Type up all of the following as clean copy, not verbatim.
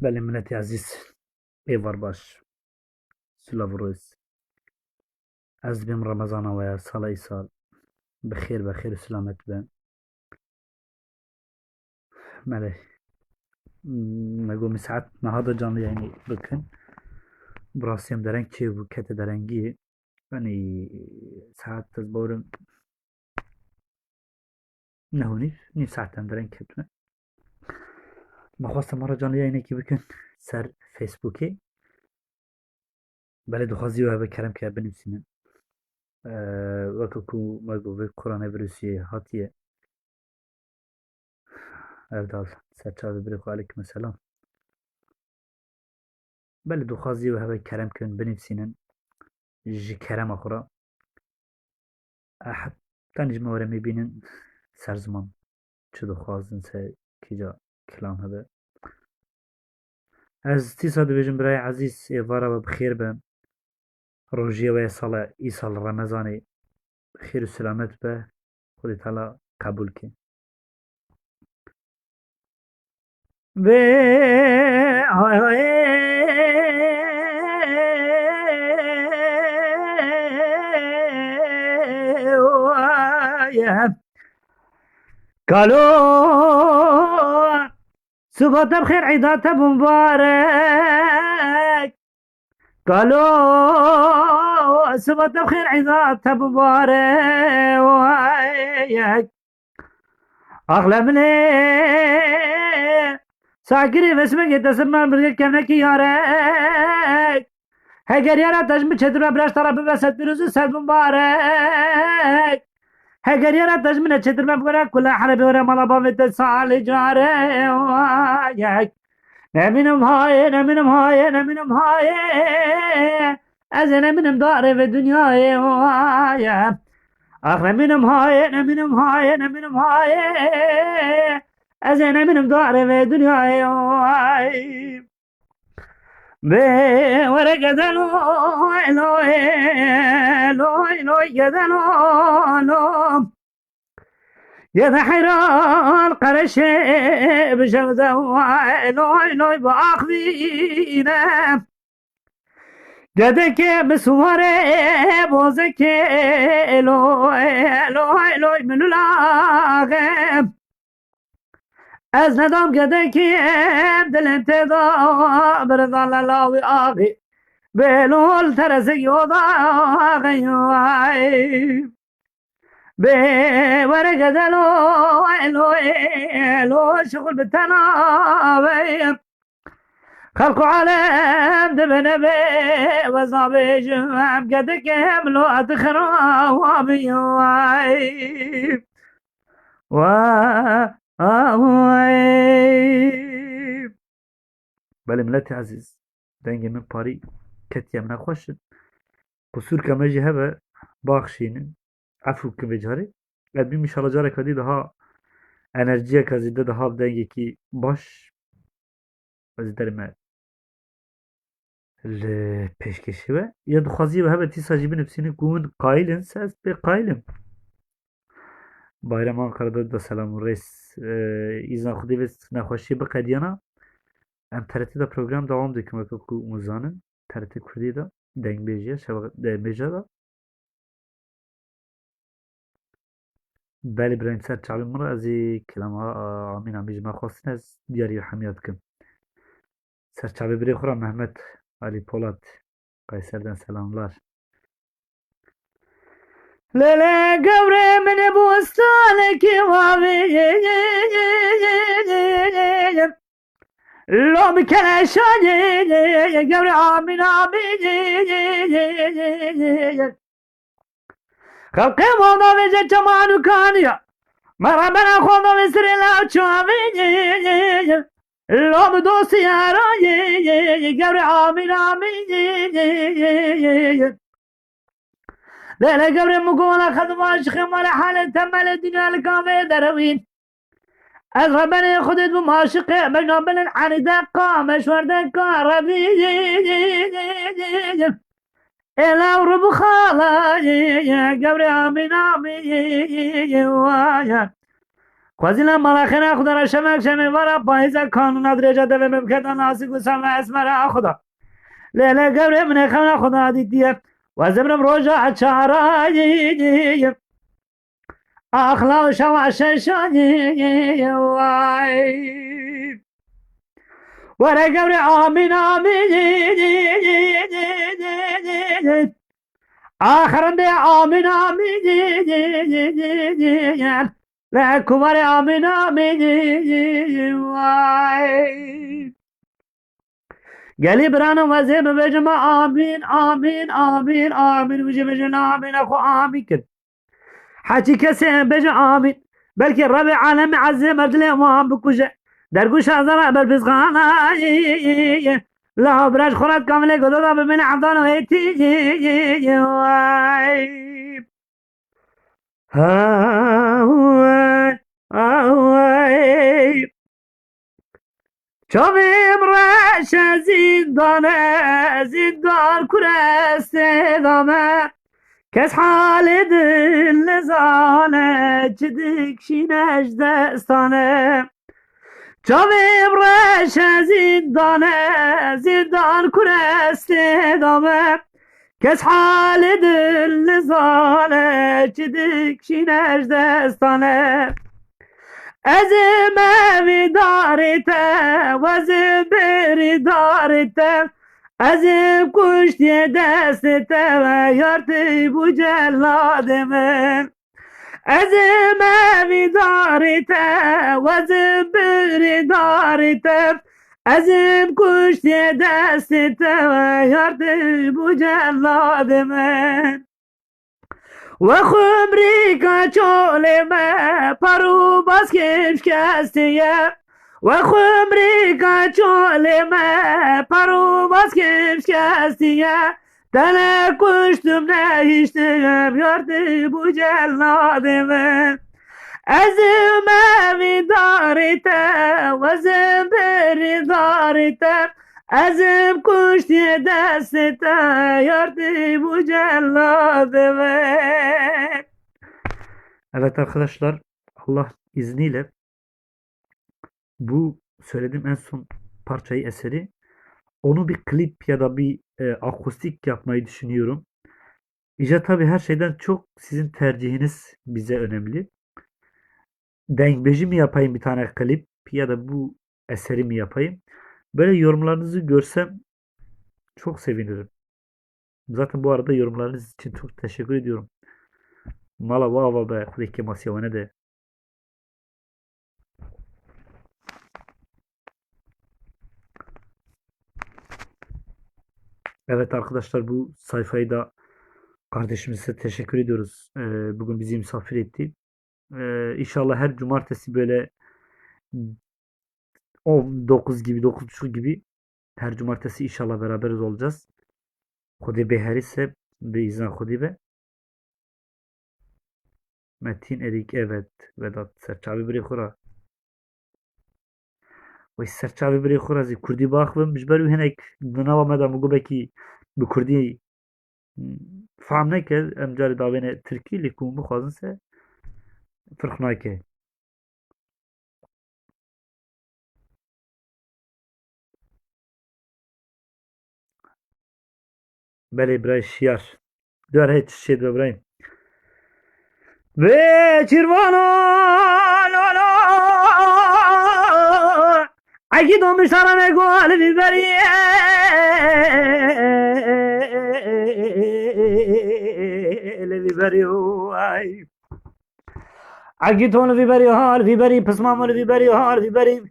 بله ملتی عزیز ایوار باش سلاو روز از بیم رمضان و سال ای سال بخیر و سلامت به مله مگو ساعت نهاده جانlı yani bakın براسیم درنگ چه و کت درنگی yani saat تزبورم نهونیف نیم ساعتن درنگ کتونه مخواستم مرة جانlı yani کی بکن سر فیسبوکی بله دخوازی و بکرم که بنویسیم وەکو مەگو کۆرۆنای ڤیرۆسی هاتیە ئەرداڵ سەرچاوی برێ عەلەیکم سەلام بەلێ دڵخوازی و هەوای کەرەمکردن بنویسینن ji kerema xwe re tenê ji me were mêbînin ser ziman çi dixwazin se kîja kilan hebe ez dîsa dibêjim birayê ezîz êvara we bixêr be rojiya we sala îsal remezanê xêr û selamet be Xwedê teala qebûl ke ve قالوا صبحت بخير عيدات مبارك قالوا صبحت بخير عيدات مبارك وياك أغلى مني ساكري باسمك تسمى برقك كمك يارك هاجر يارا تجمع تشدر بلاش ترى ببسط بروز سد مبارك هاجر يارا تجمع تشدر بقولك كل حرب ورا ملابا بتصال جارك نمنم هاي أزنا منم دار في الدنيا آخر منم هاي أزنا منم دار في الدنيا ورقة لو يا ذا حيران قرش بشمسه لوي بأخذينا قدك بسواره بوزك لوي من الآغم از ندام قدك دلم تضا برضان الله آغي بلول ترزق يوضا غيوائي بورقة لو شغل بالتناوي خلقوا عالم دبنبي وصابي جمع قدك يملو أدخرا وابي بله ملت عزیز دنگ من پاری کتی من خوشد قصور کمجی هبه باخشینن عفو کن بجاره ادبیم انشالله جاره کدی daha enerjiye kazide daha denge ki baş از درمه پیشکشی و یا دخوازی و هبه تیسا جیبی نفسینی کون قایلن ساز به قایلم bayram Ankara'da da selam reis izan xudi ve nexweşî bi qediyana em TRT da program devam dikim wekî muzanin TRT Kurdî da dengbêjiya dengbêja da belê birayên ser çavên min re ez ê kilama amîn amî ji me xwestin ez diyarî hemiya dikim serçavê birê xwe re Mehmet Ali Polat Qayser'den selamlar Lele gavre mene bostane ki vavi lo mi keleşani gavre amin kalkım oldu ve çamanu kanıya marabena khonda ve sirela çavi lo mi dosti yara gavre amin ليلة قبل مقولة خذ ماشخ ولا حالة تمل الدنيا الكافي دروين أزغبني خدت بماشق بجنبل عن دقة مشوار دقة ربي إلا ورب خالة قبل عمي خوازیلا ملاخنا خدا را شمک شمی ورا پایزا کانونا درجه دوه ممکتا ناسی گسان و اسمرا خدا لیله گوره من خوانا خدا دیدیه و زمرم روژا چارایی اخلاق شوا ششانی وای ورا گوره آمین آمین آخرنده آمین آمین لا کمر آمین آمین وای گلی برانو وزه ببجم آمین آمین آمین آمین وجه بجن آمین اخو آمین کن حاجی کسی بجه آمین بلکه رب عالم عزه مردل امام بکشه در گوش ازرا بربزغانه لا براش خورد کامله گدودا ببین عبدان و ایتی وای هاوای هاوای چاویم رش زندانه زندان کرست دامه کس حال دل نزانه چه دکشینش دستانه چاویم رش زندانه زندان کرست دامه کس حال دل نزانه چه دکشینش دستانه از موی دارته و از بری دارته از کشتی دسته و یارتی بو جلاد من از موی دارته و از بری دارته از کشتی دسته و یارتی بو جلاد من و خمری کچول ما پرو باز کش کستیه و خمری کچول ما پرو باز کش کستیه دل کشتم نهیشتم یارتی بو جلاد من از موی دارته و از بری دارته azim kuştu destete yardım bu cellademe. Evet arkadaşlar, Allah izniyle bu söylediğim en son parçayı, eseri, onu bir klip ya da bir akustik yapmayı düşünüyorum. İşte tabii her şeyden çok sizin tercihiniz bize önemli. Dengbeji mi yapayım bir tane klip ya da bu eseri mi yapayım? Böyle yorumlarınızı görsem çok sevinirim. Zaten bu arada yorumlarınız için çok teşekkür ediyorum. Mala vava be kudeki masyavane de. Evet arkadaşlar, bu sayfayı da kardeşimize teşekkür ediyoruz. Bugün bizi misafir etti. İnşallah her cumartesi böyle 19 gibi 9.30 gibi her cumartesi inşallah beraberiz olacağız. Hudi Behar ise Beizan Hudi be. Metin Erik, evet. Vedat Serçavi biri khura. Ve Serçavi biri khura zi Kurdi baxvim bijberu hinek dinava meda mugo beki bi Kurdi fahm neke em carî davêne Tirkî lê ku min bixwazin se firq nake. Belê birayê şiyar. Duar hey çişê dibe birayê. Ve çirvano lolo Agi domuşlarına gol biberiye biberiyo ay Agi ton biberiyo hal biberi pısmamır biberiyo hal biberi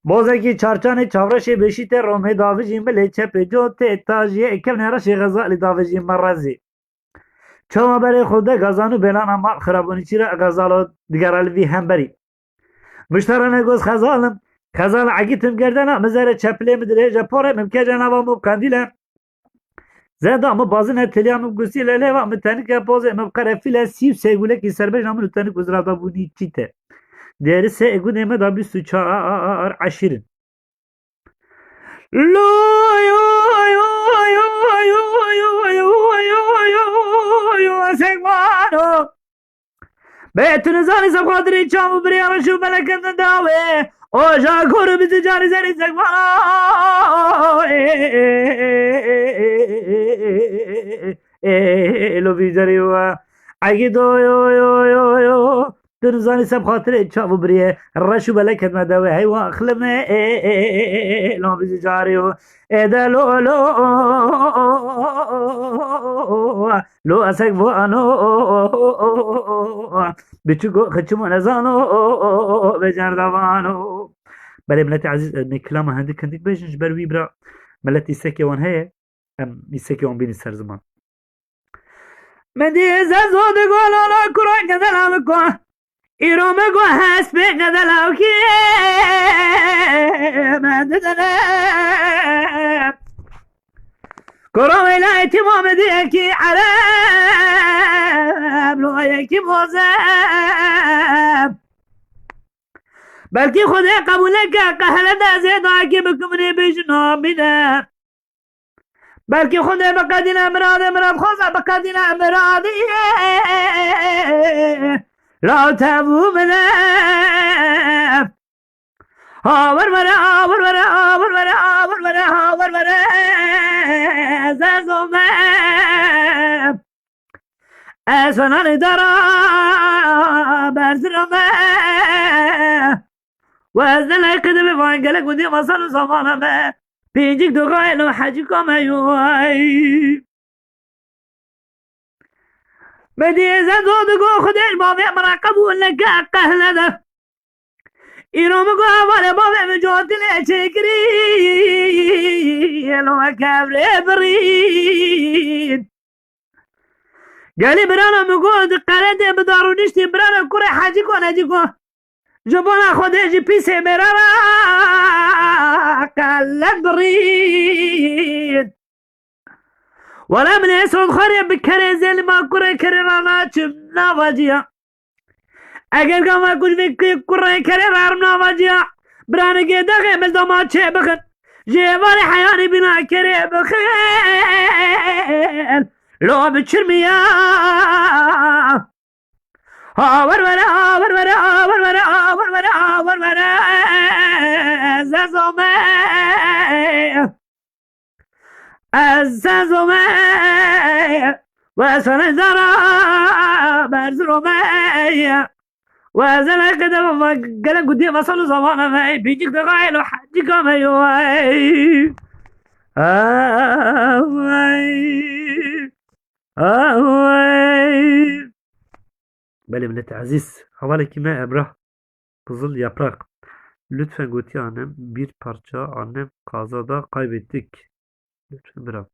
Bozaki çarçanı çavraşı beşite romhe davicim bele çepe cote tajiye ekevne raşı gazali davicim marrazi Çava beri xude gazanı belan ama xirabuni çira gazalo digarali vi hemberi Müşterane göz xazalım Kazal agitim gerdana mezere çeple mi dire japore mümke cenava mu kandile Zeda mı bazı ne teliyamı gusile leva mı tenik yapoze mı karefile siv sevgule ki serbej namı tenik uzrada bu niçite Değeri se egu deme da bir suçar aşirin Segmano بيتن زاني سبخاطري تشام بريان شو ملكن داوي اوجا كور بتجاري زاني سكفانا لو بيجري هو عقيدو يو يو يو يو تنزاني سبخاطري تشام بريان رشو ملكن داوي هيوا اخلمي لو بيجاري هو ادا لو لو لو اسكفانو بتشكو خشمو نزانو بجردوانو بله ملتي عزيز من كلامه هندك بيجن جبر ويبرا ملتي سكي وان هي ام يسكي وان بين سر زمان مدي زازو دغ ولا كرا كدلا كو ايرو مغو حسب كدلا كي مددنا كرا ولا تمام ديكي عرب لو يكي موزب بلكي خذي قبولك قهل دا زيد عاقبكم بجنوب بنا بلكي خذي بقدنا مراد خوزا بقدنا مراد لا تبو منا هاور ورا هاور ورا هاور ورا هاور ورا هاور ورا زازو ما اسفنان درا برزر ما وزن قدم فانقلك ودي مصر صفانا ما بيجيك دقاء لو حاجكم ايواي بدي زادو دقو خدي البابي مراقب ولك قهل ده إيرو مقوا ولا بابي مجوت لشكري لو كابري بريد قالي برانا مقود قرد بدارو نشتي برانا كوري حاجكو ناجيكو جبونا خديجي بيسي برانا قال بريد ولا من يسرد خريب بكري زي اللي ما كوري كريرانا شمنا فاجيا اگر كما كل في كوري كريرانا فاجيا برانا قيدا غيبل دوما تشي بخن جيبالي حياني بنا كري بخيل لو بتشرميا هاور ورا هاور ورا هاور ورا هاور ورا هاور ورا زازومي الزازومي وسن زرا برزرومي وزن قدم قلم قدي وصلوا زمان ما بيجيك دقايل وحجك ما يواي بله millet aziz havalı kime Emrah Kızıl Yaprak lütfen Götü annem bir parça annem kazada kaybettik lütfen bırak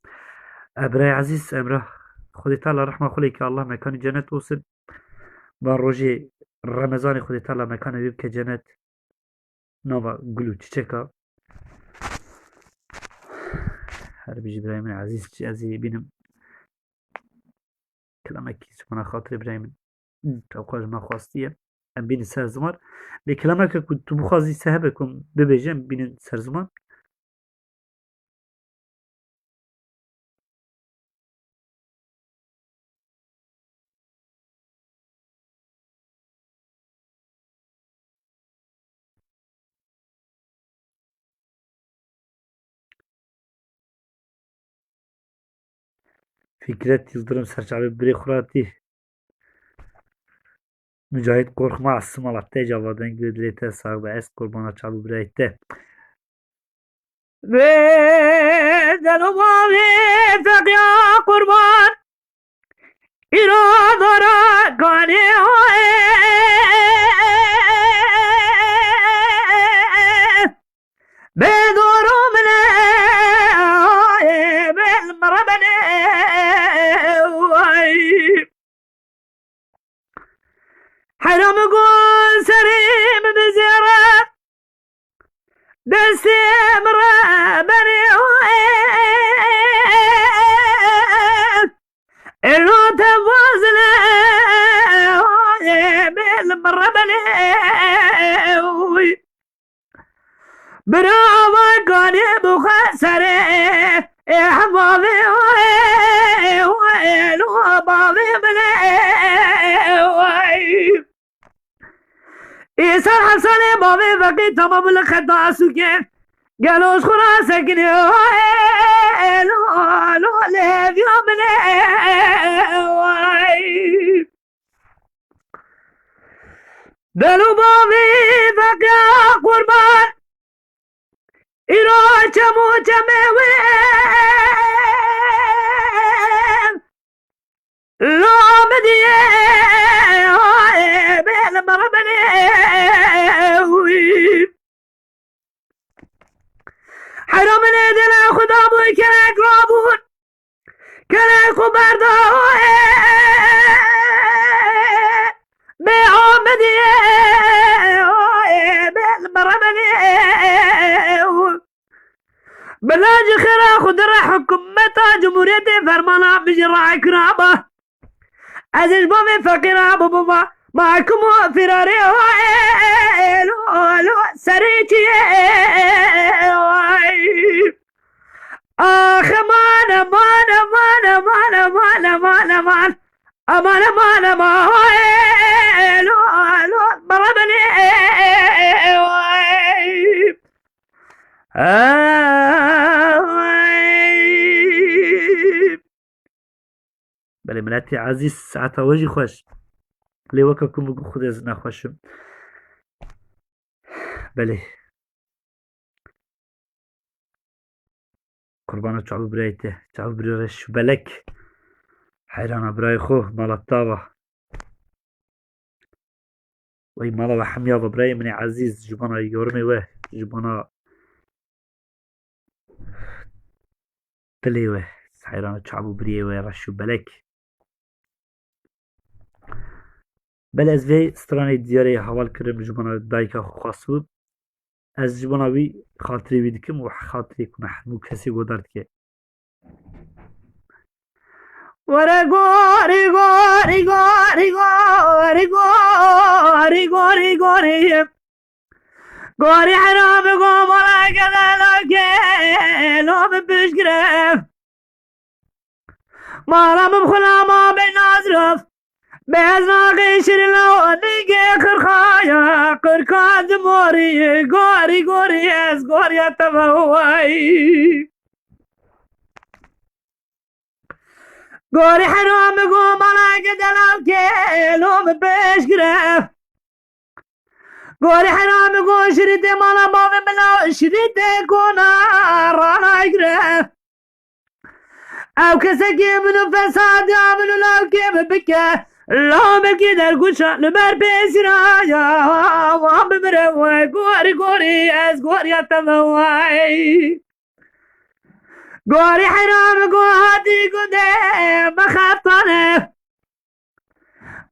Emrah aziz Emrah Khudi Teala rahme kule ki Allah mekanı cennet olsun ve roji Ramazan Khudi Teala mekanı vibke cennet nova gülü çiçeka Harbi İbrahim'in aziz benim كلامك سبحان خاطر إبراهيم توقع ما خواستيه ام بين سرزمان لكلامك كنت بخازي سهبكم ببجم بين سرزمان Fikret Yıldırım Serçabi Birikurati Mücahit Korkma Asımalat'ta Cavadan Güdülete Sağda Es Kurbana Çalı Bireyte Ve Denumami Fekya Kurban İradara Gani Bedurum ne Belmarabane حرام قول سريم بزيارة دسيم رابني إلو تفوزنا بالمربني برافو كوني بخسري حبابي ويلو بابي بلي ایسان حسن بابی وقی تمام الخطا سوکن گلوش خورا سکنی لو لو لیویا منه دلو بابی وقی قربان ایرو چمو چموی لو مدیه بیل مرمنی حرام دل خدا بوی کنک را بود کنک خو بردار به آمدیه بیل مرمنی بلاج خیره خود را حکومت جمهوریت فرمانا بجرع کرامه ازش بابی فقیره بابا معكم فراري لو سريتي اخ مان مان مان مان مان مان مان امان مان مان لو لو ضربني بله ملتی عزیز ساعت واجی خوش لیوکا کم خود از نخوشم بله قربان چعب برایته چعب برایش بلک حیران برای خو مالتاوه وی مالا و حمیا و برای منی عزیز جبانا یورمی و جبانا تلیوه حیران چعب برای و رشو بلک بله از وی سترانی دیاری حوال کردم جبانا دایکا خواست بود از جبانا وی خاطری وی دکم و خاطری کنه همو کسی گودارد که ورا گوری گوری گوری گوری گوری گوری گوری گوری حرام گومالا کدالاکه لوم پیش گرفت مالا ممخلا ما بین نازرف bez naqishirlo nige qirqaya qirqad mori gori gori ez gori atavai gori haram go malaga dalaw kelom beshgraf gori haram go shiride mala bave mala shiride kona rana igraf او كسكي من فساد يعملوا لو كيف بكى لا بكي در گوشا لبر بسرايا وام بمروي غوري غوري از غوري اتموي غوري حرام غادي قدي بخاطنه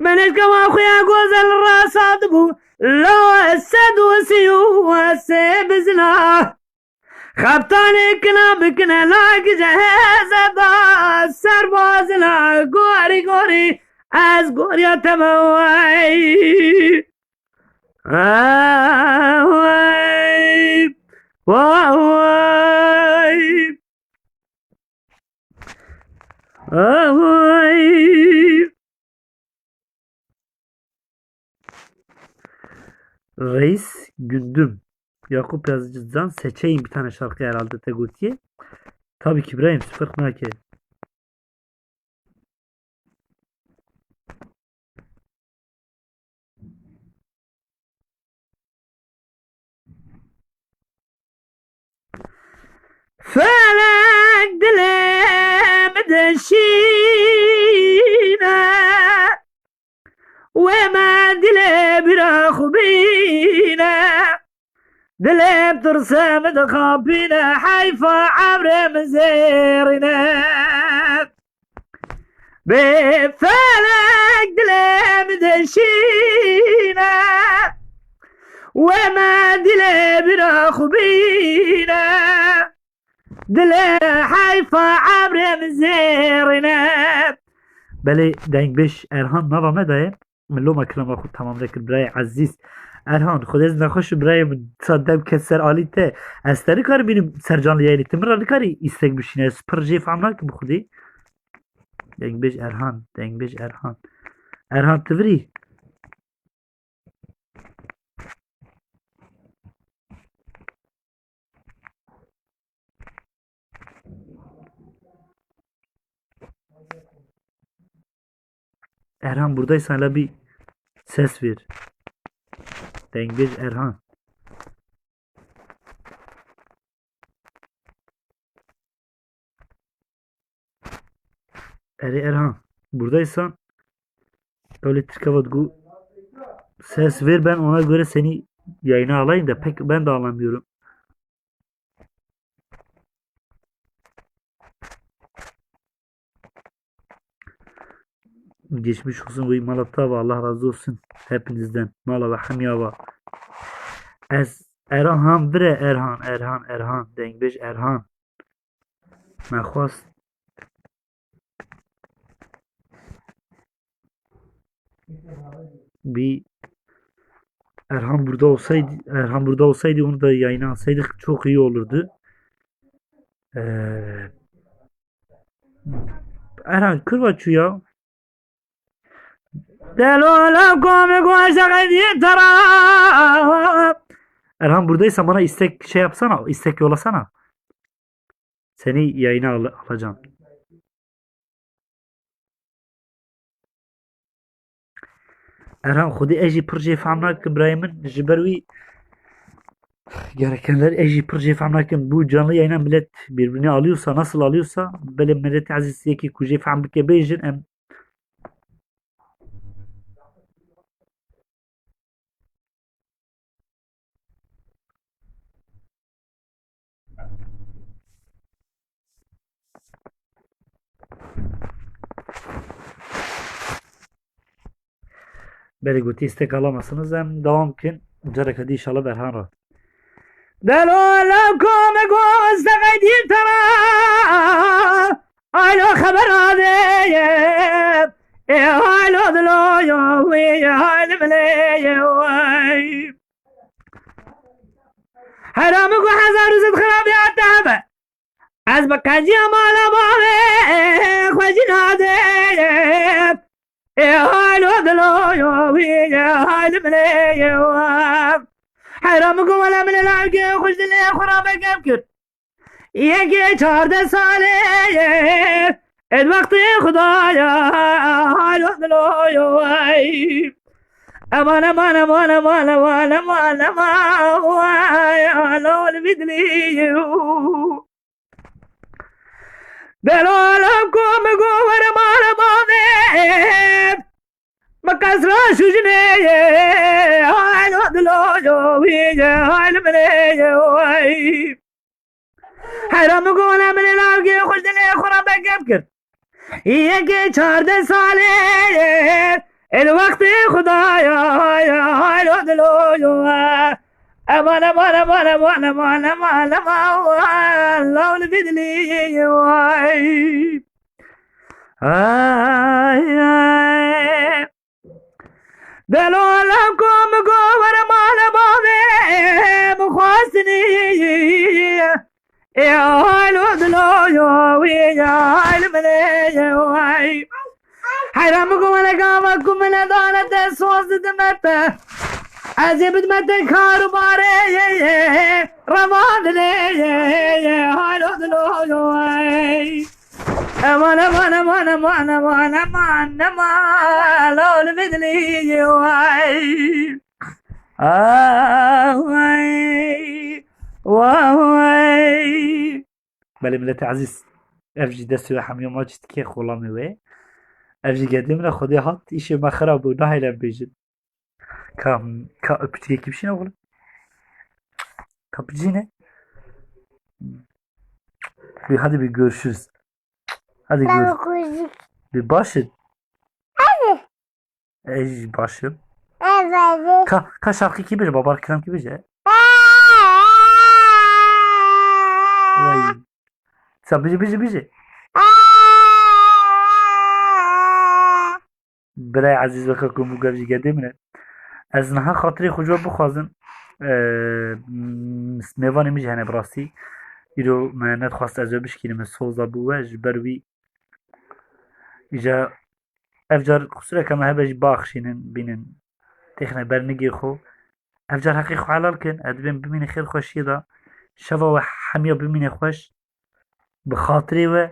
منش كما خويا غوزل الراس عضبو لو السد وسيو وسبزنا خبطاني كلام كنا لاك جهاز با سرباز لا غوري غوري از گوریا تموی وای وای وای Reis Gündüm Yakup Yazıcı'dan seçeyim bir tane şarkı herhalde Teguti'ye. Tabii ki İbrahim süper knake. فلك دلم دشينا وما دلي براخ بينا دلم ترسم دخابينا حيفا عبر مزيرنا بفلك دلم دشينا وما دلي براخ بينا دلي حيفا عبر مزيرنا بله دنگ بش ارهان نوامه دایم من لو مکلم خود تمام دکل برای عزیز ارهان خود از نخوش برای صدم کسر آلی ته از تری کار بینیم سرجان لیایی تمرا نکاری ایستگ بشینه سپر جیف عملا که بخودی دنگ بش ارهان ارهان تفری Erhan buradaysan hala bir ses ver. Dengbeş Erhan. Erhan. Buradaysan öyle Tirkavat ses ver, ben ona göre seni yayına alayım da pek ben de anlamıyorum. Geçmiş olsun bu Malatya, Allah razı olsun hepinizden. Malava Hamiyava. Erhan bre Erhan Dengbeş Erhan. Mexwast bir Erhan burada olsaydı onu da yayına alsaydık çok iyi olurdu. Ee, Erhan kırbaçu ya. Erhan buradaysa bana istek şey yapsana, istek yollasana. Seni yayına alacağım. Erhan خودی اجی پر جی فهم نکن برای من جبروی gerekenler eji پر جی فهم نکن bu canlı yayına millet birbirini alıyorsa nasıl alıyorsa böyle millet aziz ki kuji فهم bike bejin em böyle guti istek alamazsınız hem devam kin carek hadi inşallah Berhan ra. دلو لكم قوز تغدير ترى على خبر هذا يا هالو دلو يا هال ملي حرامك وحزار وزد خراب يا الدهبة عزبك جمال بابي خوجنا هذا يا هالو دلو يا هال ملي حرامكم ولا من العرق خوش دلي خرابك أبكر يجي شهر سالي الوقت خدايا هالو دلو يوي أمان أمان أمان أمان أمان أمان أمان لو البدلي دلو لكم قوة مال ماضي مكسرة شجني هالو دلو يوي هالو ملي حرامكم ولا من العرق خوش دلي خرابك أبكر يجي شهر سالي الوقت خدايا هالو دلو يوي أمان أمان أمان أمان أمان أمان أمان لو البدلي يوي دلو لكم قوة مال ماضي مخواستني يا هالو دلو يوي يا هالملي حرامكم ولا قامكم من أدانة صوص دمته عزيبت متى كارو باري رماد لي هالو دلو يوي أمان أمان أمان أمان أمان أمان أمان لو المدلي يوي واي بله ملت عزیز افجی دست و همی ماجد که خولامي وي افجی قدمنا خودي هات işi ما خراب و نهيلم بيجن ka öpücük gibi şey ne oğlum? Kapıcı ne? Hadi bir görüşürüz. Hadi görüşürüz. Bir başın. Başım. Evet. Ka şarkı gibi babar kram gibi. Vay. Sen bici. برای عزیز وکا کم بو گرجی گده منه از نها خاطری خوجا بخوازم میوانی میجه هنه براستی ایرو من ندخواست از بشکینم سوزا بوه جبروی ایجا افجار خسره کما هبه باخشینن بینن تخنه برنگی خو افجار حقی خو حلال کن ادبین بمینه خیر خوشی دا شوا و حمیا بمینه خوش بخاطری و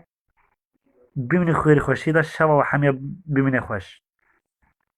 بمینه خیر خوشی دا شوا و حمیا بمینه خوش